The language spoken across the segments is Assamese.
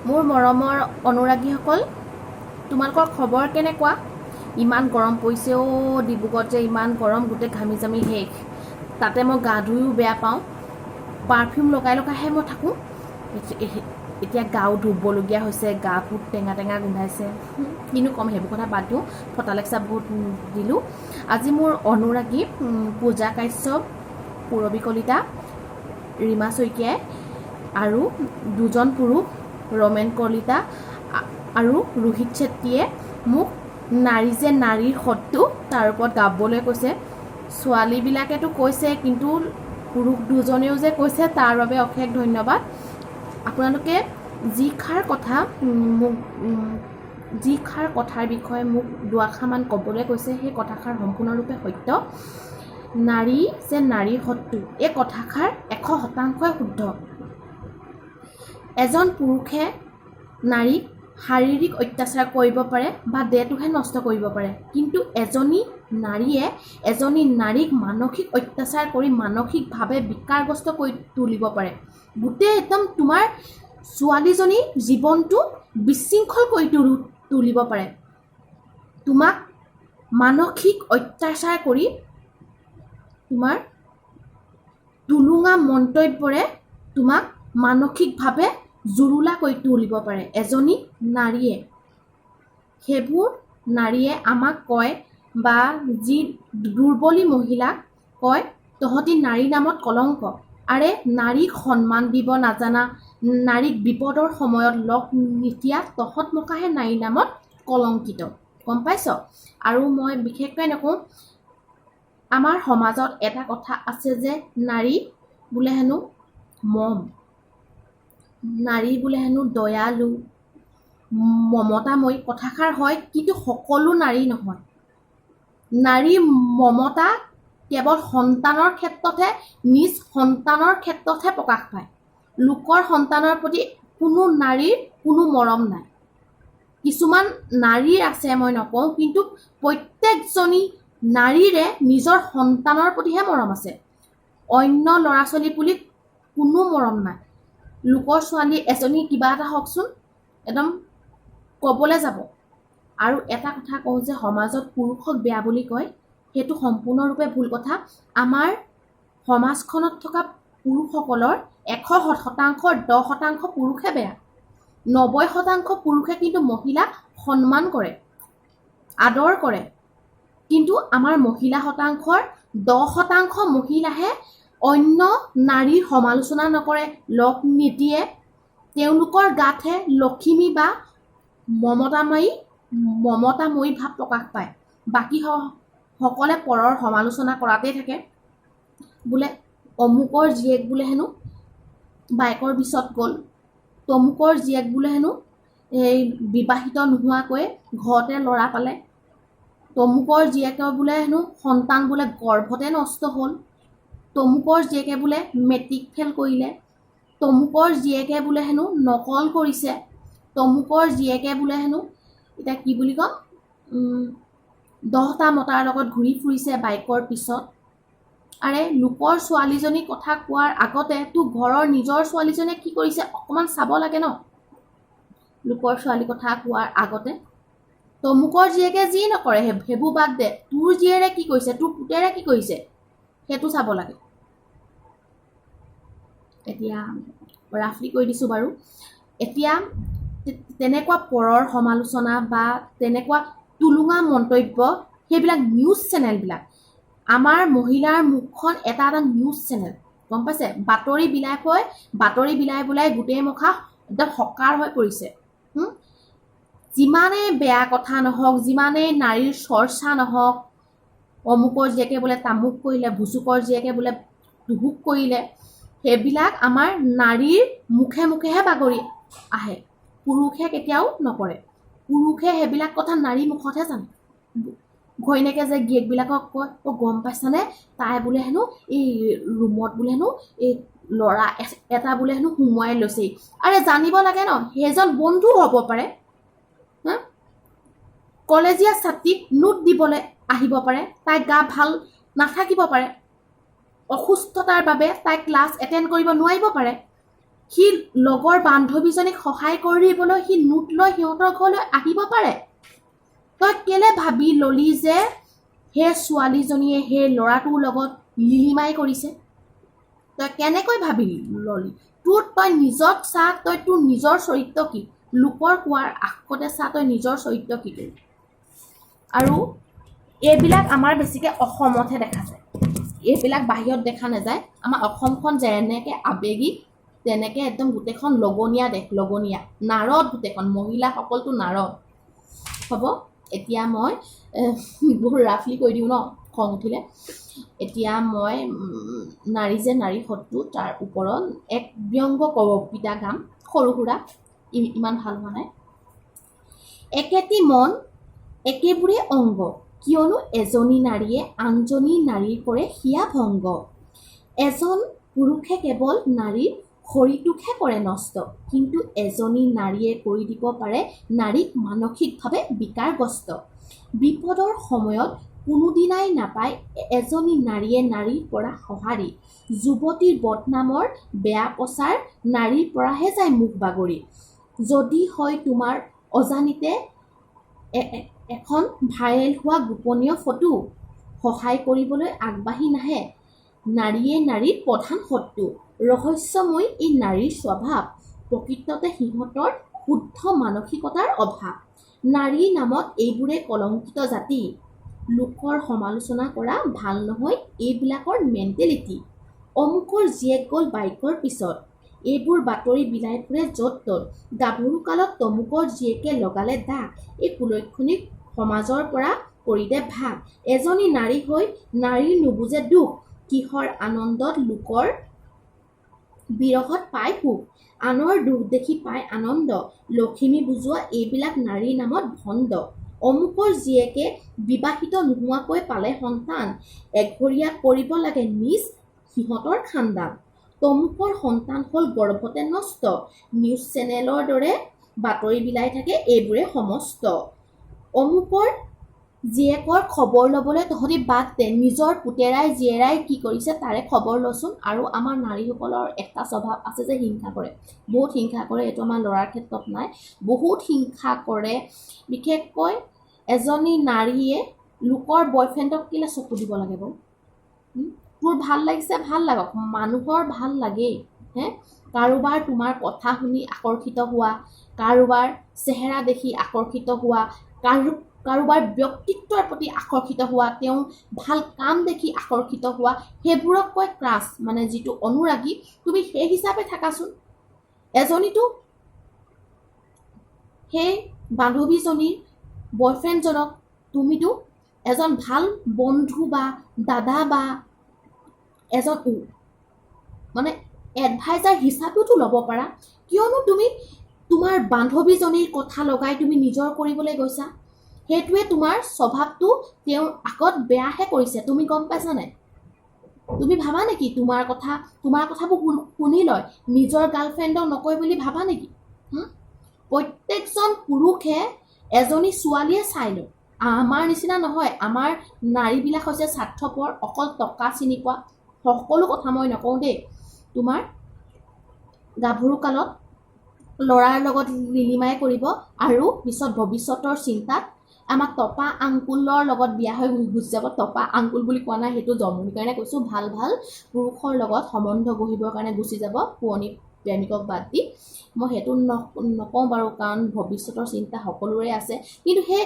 মোৰ মৰমৰ অনুৰাগীসকল, তোমালোকৰ খবৰ কেনেকুৱা? ইমান গৰম পৰিছে অ' ডিব্ৰুগড়ত যে ইমান গৰম, গোটেই ঘামি জামি শেষ। তাতে মই গা ধুইও বেয়া পাওঁ, পাৰফিউম লগাই লগাইহে মই থাকোঁ। এতিয়া গাও ধুবলগীয়া হৈছে, গাবোৰ টেঙা টেঙা গোন্ধাইছে। কিনো ক'ম, সেইবোৰ কথা বাদ দিওঁ, ফটা লেকচা বহুত দিলোঁ। আজি মোৰ অনুৰাগী পূজা কাশ্যপ, পূৰবী কলিতা, ৰীমা শইকীয়াই আৰু দুজন পুৰুষ ৰমেন কলিতা আৰু ৰোহিত ছেত্ৰীয়ে মোক নাৰী যে নাৰীৰ শত্ৰু তাৰ ওপৰত গাবলৈ কৈছে। ছোৱালীবিলাকেতো কৈছে, কিন্তু পুৰুষ দুজনেও যে কৈছে তাৰ বাবে অশেষ ধন্যবাদ। আপোনালোকে যিষাৰ কথাৰ বিষয়ে মোক দুআষাৰমান ক'বলৈ কৈছে, সেই কথাষাৰ সম্পূৰ্ণৰূপে সত্য। নাৰী যে নাৰীৰ শত্ৰু, এই কথাষাৰ 100% শুদ্ধ। এজন পুৰুষে নাৰীক শাৰীৰিক অত্যাচাৰ কৰিব পাৰে বা দেহটোহে নষ্ট কৰিব পাৰে, কিন্তু এজনী নাৰীয়ে এজনী নাৰীক মানসিক অত্যাচাৰ কৰি মানসিকভাৱে বিকাৰগ্ৰস্ত কৰি তুলিব পাৰে। গোটেই একদম তোমাৰ ছোৱালীজনীৰ জীৱনটো বিশৃংখল কৰি তুলিব পাৰে। তোমাক মানসিক অত্যাচাৰ কৰি তোমাৰ টুলুঙা মন্তব্যৰে তোমাক মানসিকভাৱে জুৰুলা কৰি তুলিব পাৰে এজনী নাৰীয়ে। সেইবোৰ নাৰীয়ে আমাক কয়, বা যি দুৰ্বলী মহিলাক কয়, তহঁতি নাৰী নামত কলংক। আৰে নাৰীক সন্মান দিব নাজানা, নাৰীক বিপদৰ সময়ত লগ নিতিয়া তহঁত মকাহে নাৰী নামত কলংকিত। গম পাইছ? আৰু মই বিশেষকৈ নকওঁ, আমাৰ সমাজত এটা কথা আছে যে নাৰী বোলে হেনো মম, নাৰী বোলে হেনো দয়ালু, মমতাময়ী। কথাষাৰ হয়, কিন্তু সকলো নাৰী নহয়। নাৰীৰ মমতা কেৱল সন্তানৰ ক্ষেত্ৰতহে, নিজ সন্তানৰ ক্ষেত্ৰতহে প্ৰকাশ পায়। লোকৰ সন্তানৰ প্ৰতি কোনো নাৰীৰ কোনো মৰম নাই। কিছুমান নাৰীৰ আছে, মই নকওঁ, কিন্তু প্ৰত্যেকজনী নাৰীৰে নিজৰ সন্তানৰ প্ৰতিহে মৰম আছে। অন্য ল'ৰা ছোৱালী বুলি কোনো মৰম নাই। লোকৰ ছোৱালী এজনী কিবা এটা হওকচোন, একদম ক'বলৈ যাব। আৰু এটা কথা কওঁ যে সমাজত পুৰুষক বেয়া বুলি কয়, সেইটো সম্পূৰ্ণৰূপে ভুল কথা। আমাৰ সমাজখনত থকা পুৰুষসকলৰ 100%, 10% পুৰুষে বেয়া, 90% পুৰুষে কিন্তু মহিলাক সন্মান কৰে, আদৰ কৰে। কিন্তু আমাৰ মহিলা শতাংশৰ 10% মহিলাহে অন্য নাৰীৰ সমালোচনা নকৰে, লগ নিদিয়ে। তেওঁলোকৰ গাতহে লখিমী বা মমতাময়ী ভাৱ প্ৰকাশ পায়। বাকী সকলে পৰৰ সমালোচনা কৰাতেই থাকে। বোলে অমুকৰ জীয়েক বোলে হেনো বাইকৰ পিছত গ'ল, তমুকৰ জীয়েক বোলে হেনো এই বিবাহিত নোহোৱাকৈ ঘৰতে ল'ৰা পালে, তমুকৰ জীয়েকৰ বোলে হেনো সন্তান বোলে গৰ্ভতে নষ্ট হ'ল, তমুকৰ জীয়েকে বোলে মেট্ৰিক ফেইল কৰিলে, তমুকৰ জীয়েকে বোলে হেনো নকল কৰিছে, তমুকৰ জীয়েকে বোলে হেনো এতিয়া কি বুলি ক'ম, 10টা মতাৰ লগত ঘূৰি ফুৰিছে বাইকৰ পিছত। আৰে লোকৰ ছোৱালীজনীৰ কথা কোৱাৰ আগতে তোৰ ঘৰৰ নিজৰ ছোৱালীজনীয়ে কি কৰিছে অকণমান চাব লাগে ন। লোকৰ ছোৱালীৰ কথা কোৱাৰ আগতে তমুকৰ জীয়েকে যি নকৰে সেইবোৰ বাদ দে, তোৰ জীয়েৰে কি কৰিছে, তোৰ পুতেৰে কি কৰিছে, সেইটো চাব লাগে। এতিয়া ৰাফলি কৈ দিছোঁ বাৰু। এতিয়া তেনেকুৱা পৰৰ সমালোচনা বা তেনেকুৱা টুলুঙা মন্তব্য, সেইবিলাক নিউজ চেনেলবিলাক, আমাৰ মহিলাৰ মুখখন এটা নিউজ চেনেল, গম পাইছে? বাতৰি বিলাই গোটেই মুখা একদম হকাৰ হৈ পৰিছে। যিমানেই বেয়া কথা নহওক, যিমানেই নাৰীৰ চৰ্চা নহওক, অমুকৰ জীয়েকে বোলে তামুক কৰিলে, ভুচুকৰ জীয়েকে বোলে টুহুক কৰিলে, সেইবিলাক আমাৰ নাৰীৰ মুখে মুখেহে বাগৰি আহে, পুৰুষে কেতিয়াও নকৰে। পুৰুষে সেইবিলাক কথা নাৰীৰ মুখতহে জানে। ঘৈণীয়েকে যে গিৰিয়েকবিলাকক কয়, গম পাইছানে, তাই বোলে হেনো এই ৰুমত বোলে হেনো এই ল'ৰা এটা বোলে হেনো সোমোৱাই লৈছেই। আৰে জানিব লাগে ন, সেইজন বন্ধু হ'ব পাৰে, কলেজীয়া ছাত্ৰীক নোট দিবলৈ আহিব পাৰে, তাই গা ভাল নাথাকিব পাৰে, অসুস্থতাৰ বাবে তাই ক্লাছ এটেণ্ড কৰিব নোৱাৰিব পাৰে, সি লগৰ বান্ধৱীজনীক সহায় কৰিবলৈ সি নোট লৈ সিহঁতৰ ঘৰলৈ আহিব পাৰে। তই কেলে ভাবি ললি যে সেই ছোৱালীজনীয়ে সেই ল'ৰাটোৰ লগত লিলিমাই কৰিছে? তই কেনেকৈ ভাবি ললি? তই নিজক চা, তই তোৰ নিজৰ চৰিত্ৰ কি? লোকৰ কোৱাৰ আগতে চা তই নিজৰ চৰিত্ৰ কি? আৰু এইবিলাক আমাৰ বেছিকৈ অসমতহে দেখা যায়, এইবিলাক বাহিৰত দেখা নাযায়। আমাৰ অসমখন যেনেকৈ আৱেগিক তেনেকৈ একদম গোটেইখন লগনীয়া দেশ, লগনীয়া নাৰদ, গোটেইখন মহিলাসকলতো নাৰদ। হ'ব, এতিয়া মই বহুত ৰাফলি কৈ দিওঁ ন, খং উঠিলে। এতিয়া মই নাৰী যে নাৰী শত্ৰু তাৰ ওপৰত এক ব্যংগ কবিতা গাম, সৰু সুৰা, ইমান ভাল হোৱা নাই। একেটি মন একেবোৰে অংগ, কিয়নো এজনী নাৰীয়ে আনজনী নাৰীৰ কৰে হিয়া ভংগ। এজন পুৰুষে কেৱল নাৰীৰ শৰীৰটোকহে কৰে নষ্ট, কিন্তু এজনী নাৰীয়ে কৰি দিব পাৰে নাৰীক মানসিকভাৱে বিকাৰগ্ৰস্ত। বিপদৰ সময়ত কোনোদিনাই নাপায় এজনী নাৰীয়ে নাৰীৰ পৰা সঁহাৰি। যুৱতীৰ বদনামৰ বেয়া প্ৰচাৰ নাৰীৰ পৰাহে যায় মুখ বাগৰি। যদি হয় তোমাৰ অজানিতে এখন ভাইৰেল হোৱা গোপনীয় ফটো, সহায় কৰিবলৈ আগবাঢ়ি নাহে নাৰীয়ে নাৰীৰ প্ৰধান শত্ৰু। ৰহস্যময় এই নাৰীৰ স্বভাৱ, প্ৰকৃততে সিহঁতৰ শুদ্ধ মানসিকতাৰ অভাৱ। নাৰীৰ নামত এইবোৰে কলংকিত জাতি, লোকৰ সমালোচনা কৰা ভাল নহয় এইবিলাকৰ মেণ্টেলিটি। অমুকৰ জীয়েক গ'ল বাইকৰ পিছত, এইবোৰ বাতৰি বিলাই ফুৰে য'ত ত'ত। গাভৰু কালত তমুকৰ জীয়েকে লগালে দাগ, এই কুলক্ষণিক সমাজৰ পৰা কৰিলে ভাগ। এজনী নাৰী হৈ নাৰীৰ নুবুজে দুখ, কিহৰ আনন্দত লোকৰ বিৰহত পায় সুখ। আনৰ দুখ দেখি পায় আনন্দ, লখিমী বুজোৱা এইবিলাক নাৰীৰ নামত ভণ্ড। অমুকৰ জীয়েকে বিবাহিত নোহোৱাকৈ পালে সন্তান, এঘৰীয়া কৰিব লাগে নিজ সিহঁতৰ খানদান। তমুকৰ সন্তান হ'ল গৰ্ভতে নষ্ট, নিউজ চেনেলৰ দৰে বাতৰি বিলাই থাকে এইবোৰে সমস্ত। অমুকৰ জীয়েকৰ খবৰ ল'বলৈ তহঁতি বাদ দে, নিজৰ পুতেৰাই জীয়েৰাই কি কৰিছে তাৰে খবৰ লচোন। আৰু আমাৰ নাৰীসকলৰ এটা স্বভাৱ আছে যে হিংসা কৰে, বহুত হিংসা কৰে। এইটো আমাৰ ল'ৰাৰ ক্ষেত্ৰত নাই, বহুত হিংসা কৰে। বিশেষকৈ এজনী নাৰীয়ে লোকৰ বয়ফ্ৰেণ্ডক কেলৈ চকু দিব লাগে বাৰু? তোৰ ভাল লাগিছে ভাল লাগক, মানুহৰ ভাল লাগেই হে। কাৰোবাৰ তোমাৰ কথা শুনি আকৰ্ষিত হোৱা, কাৰোবাৰ চেহেৰা দেখি আকৰ্ষিত হোৱা, কাৰোবাৰ ব্যক্তিত্বৰ প্ৰতি আকৰ্ষিত হোৱা, তেওঁ ভাল কাম দেখি আকৰ্ষিত হোৱা, সেইবোৰক কয় ক্ৰাছ, মানে যিটো অনুৰাগী। তুমি সেই হিচাপে থাকাচোন। এজনীতো সেই বান্ধৱীজনীৰ বয়ফ্ৰেণ্ডজনক তুমিতো এজন ভাল বন্ধু বা দাদা বা এজন মানে এডভাইজাৰ হিচাপেতো ল'ব পাৰা। কিয়নো তুমি তোমাৰ বান্ধৱীজনীৰ কথা লগাই তুমি নিজৰ কৰিবলৈ গৈছা? সেইটোৱে তোমাৰ স্বভাৱটো তেওঁৰ আগত বেয়াহে কৰিছে, তুমি গম পাইছা নাই? তুমি ভাবা নেকি তোমাৰ কথাবোৰ শুনি লয়, নিজৰ গাৰ্লফ্ৰেণ্ডক নকয় বুলি ভাবা নেকি? প্ৰত্যেকজন পুৰুষে এজনী ছোৱালীয়ে চাই লয়। আমাৰ নিচিনা নহয়, আমাৰ নাৰীবিলাক হৈছে স্বাৰ্থপৰ, অকল টকা চিনি পোৱা। সকলো কথা মই নকওঁ দেই। তোমাৰ গাভৰু কালত ল'ৰাৰ লগত লিলিমাই কৰিব আৰু পিছত ভৱিষ্যতৰ চিন্তাত আমাক টপা আংকুলৰ লগত বিয়া হৈ গুচি যাব। টপা আংকুল বুলি কোৱা নাই, সেইটো জমনিৰ কাৰণে কৈছোঁ। ভাল ভাল পুৰুষৰ লগত সম্বন্ধ গঢ়িবৰ কাৰণে গুচি যাব, পুৰণি প্ৰেমিকক বাদ দি। মই সেইটো নকওঁ বাৰু, কাৰণ ভৱিষ্যতৰ চিন্তা সকলোৰে আছে। কিন্তু সেই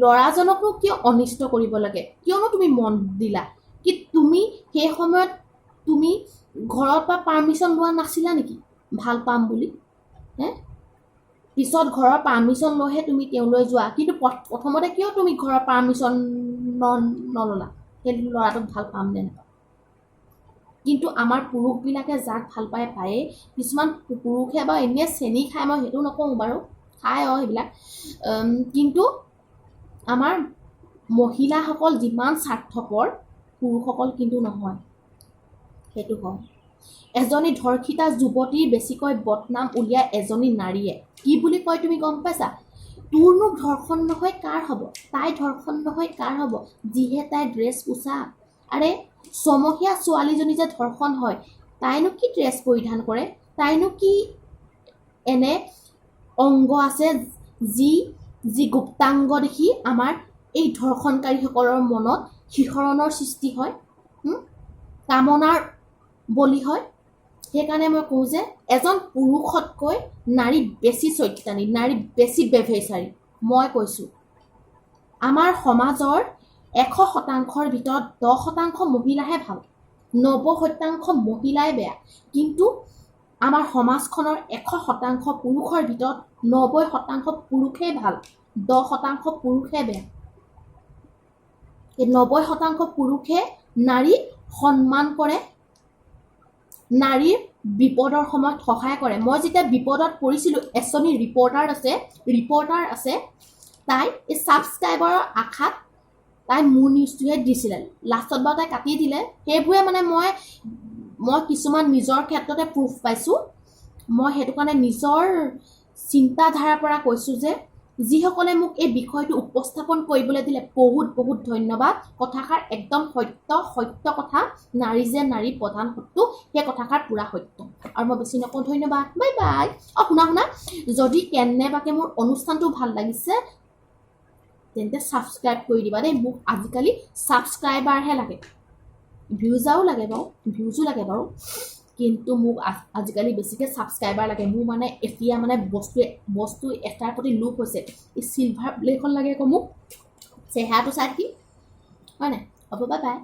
ল'ৰাজনকনো কিয় অনিষ্ট কৰিব লাগে? কিয়নো তুমি মন দিলা? কি তুমি সেই সময়ত তুমি ঘৰৰ পৰা পাৰ্মিশ্যন লোৱা নাছিলা নেকি ভাল পাম বুলি? পিছত ঘৰৰ পাৰ্মিশ্যন লৈহে তুমি তেওঁলৈ যোৱা, কিন্তু প্ৰথমতে কিয় তুমি ঘৰৰ পাৰ্মিশ্যন নল'লা সেই ল'ৰাটোক ভাল পাম নে নাপাম? কিন্তু আমাৰ পুৰুষবিলাকে যাক ভাল পায় পায়েই। কিছুমান পুৰুষে বাৰু এনেই চেনি খায়, মই সেইটো নকওঁ বাৰু, খায় সেইবিলাক। কিন্তু আমাৰ মহিলাসকল যিমান স্বাৰ্থপৰ, পুৰুষসকল কিন্তু নহয়, সেইটো হয়। এজনী ধৰ্ষিতা যুৱতীৰ বেছিকৈ বদনাম উলিয়াই এজনী নাৰীয়ে। কি বুলি কয় তুমি গম পাইছা? তোৰনো ধৰ্ষণ নহয় কাৰ হ'ব? তাই ধৰ্ষণ নহয় কাৰ হ'ব? যিহে তাই ড্ৰেছ পোছাক। আৰে ছমহীয়া ছোৱালীজনী যে ধৰ্ষণ হয়, তাইনো কি ড্ৰেছ পৰিধান কৰে? তাইনো কি এনে অংগ আছে যি গুপ্তাংগ দেখি আমাৰ এই ধৰ্ষণকাৰীসকলৰ মনত শিহৰণৰ সৃষ্টি হয়, কামনাৰ বলি হয়। সেইকাৰণে মই কওঁ যে এজন পুৰুষতকৈ নাৰী বেছি চৈতানী, নাৰী বেছি বেভেচাৰী। মই কৈছোঁ আমাৰ সমাজৰ 100%ৰ ভিতৰত 10% মহিলাহে ভাল, 90% মহিলাই বেয়া। কিন্তু আমাৰ সমাজখনৰ 100% পুৰুষৰ ভিতৰত 90% পুৰুষেই ভাল, 10% পুৰুষে বেয়া। এই 90% পুৰুষে নাৰীক সন্মান কৰে, নাৰীৰ বিপদৰ সময়ত সহায় কৰে। মই যেতিয়া বিপদত পৰিছিলোঁ, এজনী ৰিপৰ্টাৰ আছে, তাই এই ছাবস্ক্ৰাইবাৰৰ আশাত তাই মোৰ নিউজটোহে দিছিলে। লাষ্টত বাৰু তাই কাটি দিলে। সেইবোৰে মানে মই কিছুমান নিজৰ ক্ষেত্ৰতে প্ৰুফ পাইছোঁ। মই সেইটো কাৰণে নিজৰ চিন্তাধাৰাৰ পৰা কৈছোঁ যে যিসকলে মোক এই বিষয়টো উপস্থাপন কৰিবলৈ দিলে বহুত বহুত ধন্যবাদ। কথাষাৰ একদম সত্য কথা। নাৰী যে নাৰী প্ৰধান শত্ৰু, সেই কথাষাৰ পূৰা সত্য। আৰু মই বেছি নকওঁ, ধন্যবাদ, বাই বাই। শুনা, যদি কেনেবাকে মোৰ অনুষ্ঠানটো ভাল লাগিছে তেন্তে ছাবস্ক্ৰাইব কৰি দিবা দেই। মোক আজিকালি ছাবস্ক্ৰাইবাৰহে লাগে, ভিউজো লাগে বাৰু, কিন্তু মোক আজিকালি বেছিকৈ ছাবস্ক্ৰাইবাৰ লাগে। মোৰ মানে এতিয়া মানে বস্তু এটাৰ প্ৰতি লোভ হৈছে। এই চিলভাৰ প্লেখন লাগে আকৌ মোক, চেহেৰাটো চাই থাকিম হয় নাই? হ'ব, বাই বাই।